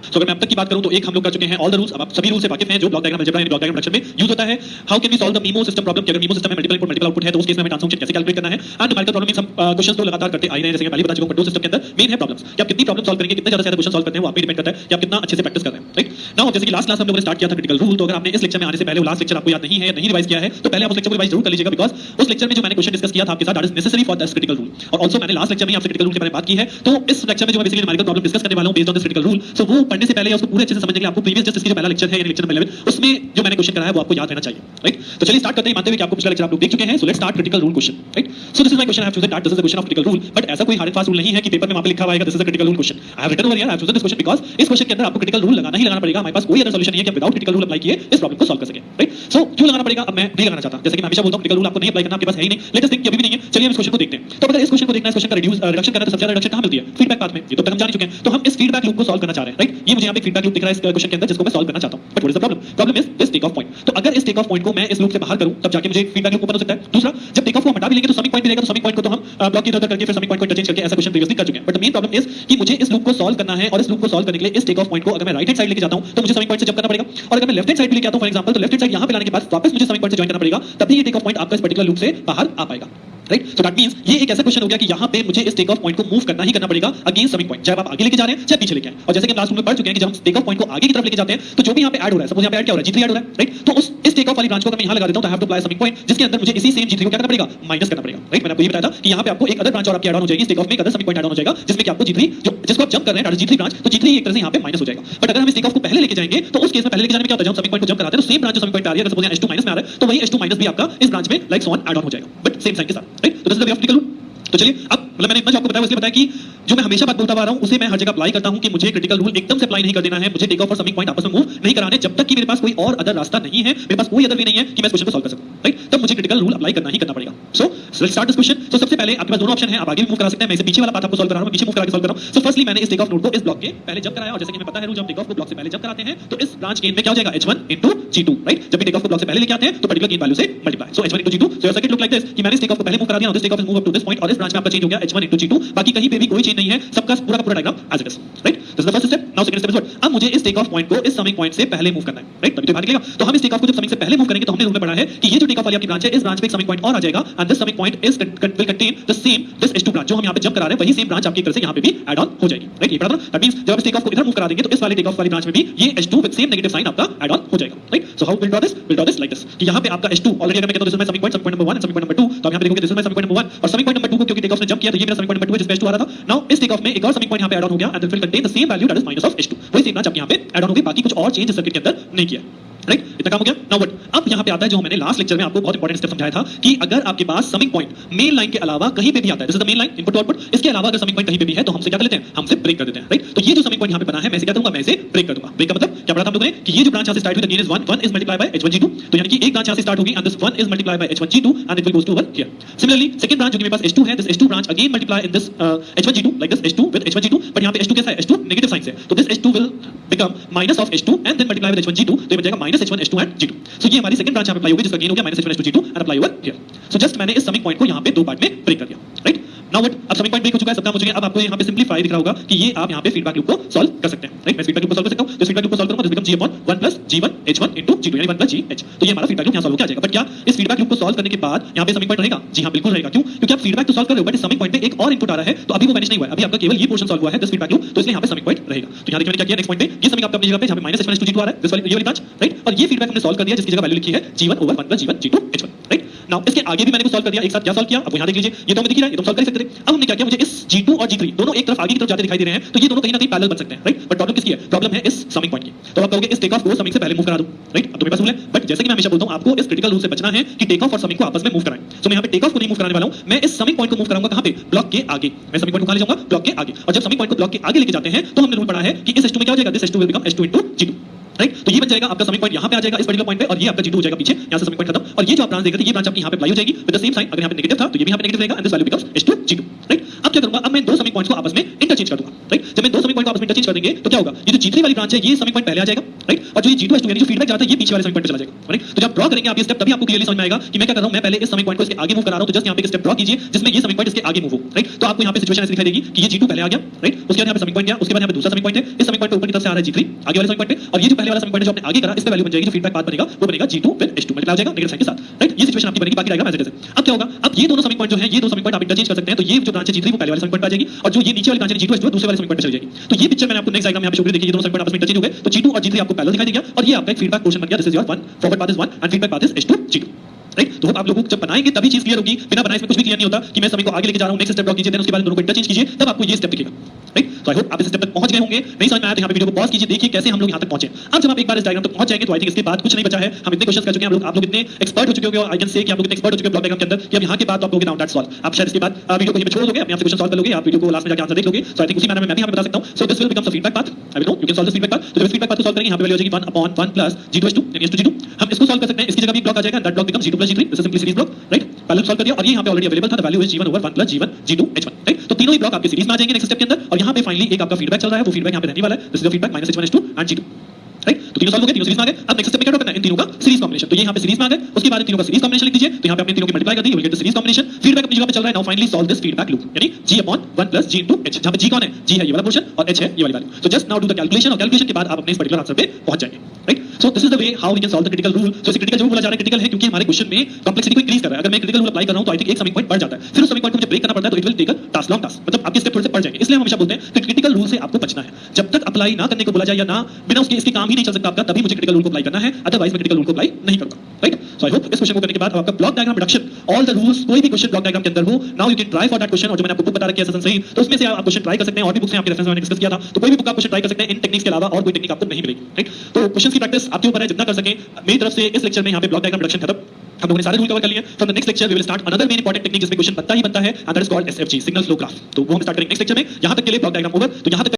सो अगर मैं अब तक की बात करूं तो एक हम लोग कर चुके हैं ऑल द रूल्स। अब आप सभी रूल से वाकिफ हैं जो ब्लॉक डायग्राम अलजेब्रा यानी ब्लॉक डायग्राम प्रोडक्शन में यूज होता है। How can we solve the MIMO system problem कि अगर मीमो सिस्टम में मल्टीपल इनपुट मल्टीपल आउटपुट है तो उस केस में हमें ट्रांसफर फंक्शन कैसे कैलकुलेट करना है। एंड न्यूमेरिकल प्रॉब्लम में हम क्वेश्चंस तो लगातार करते आ रहे हैं, जैसे कि पहले बता चुका हूं कंट्रोल सिस्टम के अंदर मेन है प्रॉब्लम्स कि आप कितनी प्रॉब्लम सॉल्व करेंगे, कितने ज्यादा से ज्यादा क्वेश्चन सॉल्व करते हैं वो आप पे डिपेंड करता है कि आप कितना अच्छे से प्रैक्टिस कर रहे हैं। राइट नाउ जैसे कि लास्ट क्लास हम लोगों ने स्टार्ट किया था क्रिटिकल रूल, तो अगर आपने इस लेक्चर में आने से पहले वो लास्ट लेक्चर आपको याद नहीं है या नहीं रिवाइज किया है तो पहले आप उस लेक्चर को रिवाइज जरूर कर लीजिएगा, बिकॉज़ उस लेक्चर में जो मैंने क्वेश्चन डिस्कस किया था आपके साथ that is necessary for this critical rule. और आल्सो मैंने लास्ट लेक्चर में आपसे क्रिटिकल रूल के बारे में बात की है, तो इस लेक्चर में जो मैं बेसिकली न्यूमेरिकल प्रॉब्लम डिस्कस करने वाला हूं based on this critical rule, so वो पढ़ने से पहले या उसको पूरे अच्छे से समझने के लिए आपको प्रीवियस जस्ट इसकी जो पहला लेक्चर है यानी लेक्चर नंबर 11 उसमें जो मैंने क्वेश्चन कराया है वो आपको याद रहना चाहिए। राइट तो चलिए स्टार्ट करते हैं, मानते हुए कि आपको पिछला लेक्चर आप लोग देख चुके हैं। So let's start critical rule question. Right so this is my question, I have chosen that this is the question of critical rule, but ऐसा कोई हार्ड एंड फास्ट रूल नहीं है कि पेपर में वहां पे लिखा हुआ है this is the critical rule question. I have written over here, I have chosen this question because इस क्वेश्चन के अंदर आपको क्रिटिकल रूल लगाना ही लगाना पड़ेगा। हमारे पास कोई अदर सॉल्यूशन नहीं है कि हम विदाउट क्रिटिकल रूल अप्लाई किए इस प्रॉब्लम को सॉल्व कर सकें। राइट सो क्यों लगाना पड़ेगा अब मैं नहीं लगाना चाहता, जैसे कि मैं हमेशा बोलता हूं क्रिटिकल रूल आपको नहीं अप्लाई करना, आपके पास है ही नहीं, लेटेस्ट थिंग अभी भी नहीं है। चलिए हम इस क्वेश्चन को देखते हैं। तो अगर इस क्वेश्चन को देखना है, इस क्वेश्चन का रिडक्शन करना है तो सबसे ज्यादा रिडक्शन कहां मिलती है? फीडबैक पाथ में। ये तो तक हम जान चुके हैं, तो हम इस फीडबैक लूप को सॉल्व करना चाह रहे हैं। राइट ये मुझे यहां पे फीडबैक लूप दिख रहा है इस क्वेश्चन के अंदर जिसको मैं सॉल्व करना चाहता हूं, but what is the problem? Problem is this take off point. तो अगर इस टेक ऑफ पॉइंट को मैं इस लूप से बाहर करूं तब जाके मुझे फीडबैक लूप ओपन हो सकता है। दूसरा, जब टेक ऑफ को हटा भी लेंगे तो समिंग पॉइंट भी रहेगा, तो समिंग पॉइंट को तो हम ब्लॉक की इधर करके फिर समिंग पॉइंट को इंटरचेंज करके ऐसा क्वेश्चन प्रीवियसली कर चुके हैं। But the main problem is कि मुझे इस लूप को सॉल्व करना है, और इस लूप को सॉल्व करने के लिए इस टेक ऑफ पॉइंट को अगर मैं राइट हैंड साइड लेके जाता हूं तो मुझे समिंग पॉइंट से जंप करना पड़ेगा, और अगर मैं लेफ्ट हैंड साइड लेके आता हूं फॉर एग्जांपल तो लेफ्ट हैंड साइड यहां पे लाने के बाद वापस मुझे समिंग पॉइंट से जॉइन करना पड़ेगा, तभी ये टेक ऑफ पॉइंट आपका इस पर्टिकुलर लूप से बाहर आ पाएगा। राइट सो दैट मींस ये एक ऐसा क्वेश्चन हो गया कि यहां पे मुझे इस टेक ऑफ पॉइंट को मूव करना ही करना पड़ेगा अगेंस्ट समिंग पॉइंट, चाहे आप आगे लेके जा रहे हैं चाहे पीछे लेके आए। और जैसे कि हम लास्ट में पढ़ चुके हैं कि जब हम टेक ऑफ पॉइंट को आगे की तरफ लेके जाते हैं तो जो भी यहां पे ऐड हो रहा है, सपोज यहां पे ऐड क्या हो रहा है, G3 ऐड हो रहा है। राइट तो उस इस टेक ऑफ वाली ब्रांच को अगर मैं यहां लगा देता हूं तो I have to apply summing point जिसके अंदर मुझे इसी सेम G3 को क्या करना पड़ेगा, माइनस करना पड़ेगा। राइट मैंने आपको ये बताया था कि यहां पे आपको एक अदर ब्रांच और आपकी ऐड ऑन हो जाएगी, इस टेक ऑफ में एक other summing point add on हो जाएगा जिसमें कि आपको G3 जो जिसको आप जंप कर रहे हैं दैट इज G3 ब्रांच, तो G3 एक तरह से यहां पे माइनस हो जाएगा। बट अगर हम इस टेक ऑफ को पहले लेके जाएंगे तो उस केस में पहले लेके जाने में क्या होता है, जब समिंग पॉइंट को जंप कराते हैं तो सेम ब्रांच जो समिंग पॉइंट आ रही है, अगर सपोज यहां H2 माइनस में आ रहा है तो वही H2 माइनस भी आपका इस ब्रांच में like so on add on हो जाएगा, बट सेम साइन के साथ। राइट तो this is the way of critical rule. तो चलिए अब मतलब मैंने इतना जो आपको बताया इसलिए बताया कि जो मैं हमेशा बात बोलता आ रहा हूं उसे मैं हर जगह अप्लाई करता हूं कि मुझे क्रिटिकल रूल एकदम से अप्लाई नहीं कर देना है, मुझे टेक ऑफ और समिंग पॉइंट आपस में मूव नहीं कराने जब तक कि मेरे पास कोई और अदर रास्ता नहीं है, मेरे पास कोई अदर वे नहीं है कि मैं इस क्वेश्चन को सॉल्व कर सकूं। राइट तब मुझे क्रिटिकल रूल अप्लाई करना ही करना पड़ेगा। So let's start this question. तो सबसे पहले आपके पास दोनों ऑप्शन है, आप आगे भी मूव करा सकते हैं, मैं इसे पीछे वाला पाथ आपको सॉल्व करा रहा हूं, पीछे मूव करा के सॉल्व कर रहा हूं। सो फर्स्टली मैंने इस टेक ऑफ नोड को इस ब्लॉक के पहले जंप कराया, और जैसे कि हमें पता है रूल जब टेक ऑफ को ब्लॉक से पहले जंप कराते हैं तो इस ब्रांच गेन में क्या हो जाएगा H1 G2। राइट जब भी टेक ऑफ को ब्लॉक से पहले लेके आते हैं तो पर्टिकुलर गेन वैल्यू से multiply, so H1 G2। So your circuit look like this कि मैंने इस टेक ऑफ को पहले मूव करा दिया, this take off is move up to this point और इस ब्रांच में आपका चेंज हो गया H1 G2, बाकी कहीं पे भी कोई चेंज नहीं है, सबका पूरा का पूरा diagram as it is. Right this is the first step. Now second step is what, अब मुझे इस टेक ऑफ पॉइंट को इस समिंग पॉइंट से पहले मूव करना है। राइट तभी तो बाहर निकलेगा। तो हम इस टेक ऑफ को जब समिंग से पहले मूव करेंगे तो हमने रूल में पढ़ा है कि ये जो टेक ऑफ वाली आपकी ब्रांच है इस ब्रांच पे एक समिंग पॉइंट और आ जाएगा, and this summing point is will contain the same this H2 branch जो हम यहां पे जंप करा रहे हैं, वही सेम ब्रांच आपकी एक तरह से यहां पे भी ऐड ऑन हो जाएगी। राइट ये पढ़ा था। दैट मींस जब आप इस टेक ऑफ को इधर मूव करा देंगे तो इस वाले टेक ऑफ वाली ब्रांच में भी ये H2 with same negative sign आपका ऐड ऑन हो जाएगा। Right so how will draw this, will draw this like this कि यहां पे आपका H2 ऑलरेडी अगर मैं कहता हूं this is my summing point number 1 and summing point number 2, तो आप यहां पे देखोगे this is my summing point number 1 और समिंग पॉइंट नंबर 2 को क्योंकि टेक ऑफ ने जंप किया तो ये मेरा समिंग पॉइंट नंबर 2 है जिसमें H2 आ रहा था। नाउ इस टेक ऑफ में एक और समिंग पॉइंट यहां पे ऐड ऑन हो गया, and this will contain the same value that is minus of H2, वही सेम ब्रांच आपके यहां पे ऐड ऑन हो गई, बाकी कुछ और चेंज इस सर्किट के अंदर नहीं किया। राइट इतना काम हो गया। नाउ व्हाट, अब यहां पे आता है जो मैंने लास्ट लेक्चर में आपको बहुत इंपॉर्टेंट स्टेप समझाया था कि अगर आपके पास समिंग पॉइंट मेन लाइन के अलावा कहीं पे भी आता है, this is the main line input to output, इसके अलावा अगर समिंग पॉइंट कहीं पे भी है तो हमसे क्या कर लेते हैं, हमसे ब्रेक कर देते हैं। राइट तो ये जो समिंग पॉइंट यहां पे बना है मैं इसे क्या करूंगा, मैं इसे ब्रेक कर दूंगा। ब्रेक का मतलब क्या पढ़ा था हम लोगों ने कि ये जो ब्रांच यहां से स्टार्ट हुई the gain is 1 is multiply by H1 G2, तो यानी कि एक ब्रांच यहां से स्टार्ट होगी and this 1 is multiply by H1 G2 and it will goes to 1 here. Similarly second branch जो कि मेरे पास H2 है, this H2 branch again multiply in this H1 G2 like this H2 with H1 G2, but यहां पे H2 कैसा है, H2 negative sign से, तो this H2 will become minus of H2 and then multiply with H1 G2, तो ये बन जाएगा minus H1 H2 and G2। सो ये हमारी सेकंड ब्रांच यहां पे अप्लाई होगी जिसका गेन हो गया minus H1 H2 G2 and apply over here. So just मैंने इस समिंग पॉइंट को यहां पे दो पार्ट में ब्रेक कर दिया। राइट नाउ व्हाट, अब समिंग पॉइंट ब्रेक हो चुका है, सब काम हो चुका है, अब आपको यहां पे सिंपलीफाई दिख रहा होगा कि ये आप यहां पे फीडबैक लूप को सॉल्व कर सकते हैं। राइट मैं फीडबैक लूप को सॉल्व कर सकता हूं, तो फीडबैक लूप को सॉल्व करूंगा, this become G/1 plus G1 H1 G2 यानी 1 GH। तो ये हमारा फीडबैक लूप यहां सॉल्व हो जाएगा। बट क्या इस फीडबैक लूप को सॉल्व करने के बाद यहां पे समिंग पॉइंट रहेगा? जी हां बिल्कुल रहेगा। क्यों? क्योंकि आप फीडबैक तो सॉल्व कर रहे हो बट इस समिंग पॉइंट पे एक और इनपुट आ रहा है, तो अभी वो वैनिश नहीं हुआ है, अभी आपका केवल ये पोर्शन सॉल्व हुआ है दिस फीडबैक लूप, तो इसलिए यहां पे समिंग पॉइंट रहेगा। तो यहां देखिए मैंने क्या किया, नेक्स्ट पॉइंट पे ये समिंग आपका अपनी जगह पे जहां पे माइनस H1 H2 G2 आ रहा है, दिस वाली ये वाली ब्रांच। राइट और ये फीडबैक हमने सॉल्व कर दिया जिसकी जगह वैल्यू लिखी है G1/1 plus G1 G2 H1। Right now इसके आगे भी मैंने कुछ सॉल्व कर दिया, एक साथ क्या सॉल्व किया अब यहां देख लीजिए, ये तो हमें दिख रहा है, ये तो सॉल्व कर सकते थे। अब हमने क्या किया, मुझे इस G2 और G3 दोनों एक तरफ आगे की तरफ जाते दिखाई दे रहे हैं, तो ये दोनों कहीं ना कहीं पैरेलल बन सकते हैं। राइट बट प्रॉब्लम किसकी है, प्रॉब्लम है इस समिंग पॉइंट की। तो आप कहोगे इस टेक ऑफ को समिंग से पहले मूव करा दूं। राइट अब तो मेरे पास रूल है, बट जैसे कि मैं हमेशा बोलता हूं आपको इस क्रिटिकल रूल से बचना है कि टेक ऑफ और समिंग को आपस में मूव कराएं। सो मैं यहां पे टेक ऑफ को नहीं मूव कराने वाला हूं, मैं इस समिंग पॉइंट को मूव कराऊंगा कहां पे, ब्लॉक के आगे। मैं समिंग पॉइंट को कहां ले जाऊंगा, ब्लॉक के आगे। और जब समिंग पॉइंट को ब्लॉक के आगे लेके जाते हैं तो हमने रूल पढ़ा है कि इस H2 में क्या हो जाएगा, this H2 will become H2 G2। Right तो ये बन जाएगा आपका समिंग पॉइंट यहां पे आ जाएगा इस पर्टिकुलर पॉइंट पे, और ये आपका G2 हो जाएगा पीछे, यहां से समिंग पॉइंट खत्म। और ये जो आप ब्रांच देख रहे थे ये ब्रांच आपकी यहां पे अप्लाई हो जाएगी विद द सेम साइन, अगर यहां पे नेगेटिव था तो ये भी यहां पे नेगेटिव रहेगा and this value becomes H2 G2। Right अब क्या करूंगा, अब मैं दो समिंग पॉइंट्स को आपस में इंटरचेंज कर दूंगा। राइट जब मैं दो समिंग पॉइंट को आपस में इंटरचेंज कर देंगे तो क्या होगा, ये जो G3 वाली ब्रांच है ये समिंग पॉइंट पहले आ जाएगा, राइट, और जो ये G2H2 यानी जो फीडबैक जाता है ये पीछे वाले समिंग पॉइंट पे चला जाएगा, राइट। तो जब ड्रॉ करेंगे आप ये स्टेप तभी आपको क्लियरली समझ में आएगा कि मैं क्या कर रहा हूं, मैं पहले इस समिंग पॉइंट को इसके आगे मूव करा रहा हूं, तो जस्ट यहां पे एक स्टेप ड्रॉ कीजिए जिसमें ये समिंग पॉइंट इसके आगे मूव हो, राइट। तो आपको यहां पे सिचुएशन ऐसी दिखाई देगी कि ये G2 पहले आ गया, राइट, उसके बाद यहां पे समिंग पॉइंट गया, उसके बाद यहां पे दूसरा समिंग पॉइंट है, इस समिंग पॉइंट पे ऊपर की तरफ से आ रहा है G3 आगे वाले समिंग पॉइंट पे, और ये जो पहले वाला समिंग पॉइंट है जो आपने आगे करा इस पे वैल्यू बन जाएगी, जो फीडबैक पाथ बनेगा वो बनेगा G2 विद H2 मल्टीप्लाई हो जाएगा नेगेटिव साइन के साथ, राइट। ये सिचुएशन आपकी बनेगी, बाकी रहेगा एज इट इज। अब क्या होगा, अब ये दोनों समिंग पॉइंट जो है ये दो समिंग पॉइंट आप इंटरचेंज कर सकते हैं, तो ये जो ब्रांच है G3 वो पहले वाले समिंग पॉइंट पे आ जाएगी, और जो ये नीचे वाली ब्रांच है G2H2 दूसरे वाले समिंग पॉइंट पे चली जाएगी। तो ये पिक्चर मैंने आपको नेक्स्ट डायग्राम में यहां पे शो कर दी, देखिए ये दोनों समिंग पॉइंट आपस में इंटरचेंज हो गए, तो G2 और G3 आपको पैरेलल दिखाई देंगे, और ये आपका एक फीडबैक पोर्शन बन गया, this is your 1 forward path is 1 and feedback path is H2 G2, right. तो आप लोगों को जब बनाएंगे तभी चीज क्लियर होगी, बिना बनाए इसमें कुछ भी क्लियर नहीं होता कि मैं समिंग को आगे लेके जा रहा हूं, नेक्स्ट स्टेप ड्रॉ कीजिए, देन उसके बाद दोनों को इंटरचेंज कीजिए, तब आपको ये स्टेप दिखेगा, राइट। तो आई होप आप इस स्टेप तक पहुंच गए होंगे, नहीं समझ में आया तो यहां पे वीडियो को पॉज कीजिए, देखिए कैसे हम लोग यहां तक पहुंचे। अब जब आप एक बार इस डायग्राम तक पहुंच जाएंगे तो आई थिंक इसके बाद कुछ नहीं बचा है, हम इतने क्वेश्चंस कर चुके हैं, आप लोग इतने एक्सपर्ट हो चुके होंगे, और आई कैन से कि आप लोग इतने एक्सपर्ट हो चुके हैं ब्लॉक डायग्राम के अंदर कि अब यहां के बाद आप लोग डाउन दैट सॉल्व, आप शायद इसके बाद वीडियो को यहीं पे छोड़ दोगे, अपने आप से क्वेश्चन सॉल्व कर लोगे, आप वीडियो को लास्ट में जाके आंसर देख लोगे। सो आई थिंक उसी मैनर में मैं भी यहां पे बता सकता हूं, so this will become the feedback path, I will know you can solve this feedback path. तो जब फीडबैक पाथ को सॉल्व करेंगे यहां पे वैल्यू हो जाएगी 1/1 प्लस G2H2 यानी H2 G2, हम इसको सॉल्व कर सकते हैं, इसकी जगह भी ब्लॉक आ जाएगा, that block becomes G2 G3, this is simply series block, right. पहले सॉल्व कर दिया और ये यहां पे ऑलरेडी अवेलेबल था, the value is G1 over 1 plus G1 G2 H1, right. तो तीनों ही ब्लॉक आपके सीरीज में आ जाएंगे नेक्स्ट स्टेप के अंदर, और यहां पे फाइनली एक आपका फीडबैक चल रहा है, वो फीडबैक यहां पे रहने वाला है, this is the feedback minus H1 H2 and G2, right. तो तीनों सॉल्व हो गए, तीनों सीरीज में आ गए। अब नेक्स्ट स्टेप में क्या ड्रॉ करना है, इन तीनों का सीरीज कॉम्बिनेशन, तो ये यहां पे सीरीज में आ गए, उसके बाद इन तीनों का सीरीज कॉम्बिनेशन लिख दीजिए, तो यहां पे आपने तीनों की मल्टीप्लाई कर दी, you will get the series combination, feedback अपनी जगह पे चल रहा है, now finally solve this feedback loop, यानी G/1 plus G into H, जहां पे G कौन है, G है ये वाला पोर्शन और H है ये वाली वैल्यू। तो just now do the calculation, और कैलकुलेशन के बाद आप अपने इस पर्टिकुलर आंसर पे पहुंच जाएंगे, right. So this is the way how we can solve the critical rule. So इसे क्रिटिकल जरूर बोला जा रहा है, क्रिटिकल है क्योंकि हमारे क्वेश्चन में कॉम्प्लेक्सिटी को इंक्रीज कर रहा है। अगर मैं क्रिटिकल रूल अप्लाई कर रहा हूं तो आई थिंक एक समिंग पॉइंट बढ़ जाता है, फिर उस समिंग पॉइंट को मुझे ब्रेक करना पड़ता है, तो it will take a task long task, मतलब आपके स्टेप थोड़े से बढ़ जाएंगे। इसलिए हम हमेशा बोलते हैं कि क्रिटिकल रूल से आपको बचना है, जब तक अप्लाई ना करने को बोला जाए या ना बिना उसके इसके काम ही नहीं चल सकता आपका, तभी मुझे क्रिटिकल रूल को अप्लाई करना है, अदरवाइज मैं क्रिटिकल रूल को अप्लाई नहीं करूंगा, राइट। सो आई होप इस क्वेश्चन को करने के बाद आपका block diagram reduction, all the rules, कोई भी क्वेश्चन ब्लॉक डायग्राम के अंदर हो, now you can try for that question. और जो मैंने आपको बुक बता रखी है सेशन सही, तो उसमें से आप क्वेश्चन ट्राई कर सकते हैं, और भी बुक्स हैं आपके रेफरेंस में मैंने डिस्कस किया था, तो कोई भी बुक आप क्वेश्चन ट्राई कर सकते हैं, इन टेक्निक्स के अलावा और कोई टेक्निक आपको नहीं मिलेगी, राइट। तो क्वेश्चन की प्रैक्टिस आपके ऊपर है, जितना कर सकें। मेरी तरफ से इस लेक्चर में यहां पे ब्लॉक डायग्राम रिडक्शन खत्म, हम लोगों ने सारे रूल कवर कर लिए। From the next lecture we will start another main important technique जिसमें क्वेश्चन बनता ही बनता है, and that is called SFG, signal flow graph. तो वो हम स्टार्ट करेंगे नेक्स्ट लेक्चर में। यहां तक के लिए ब्लॉक डायग्राम ओवर, तो यहां तक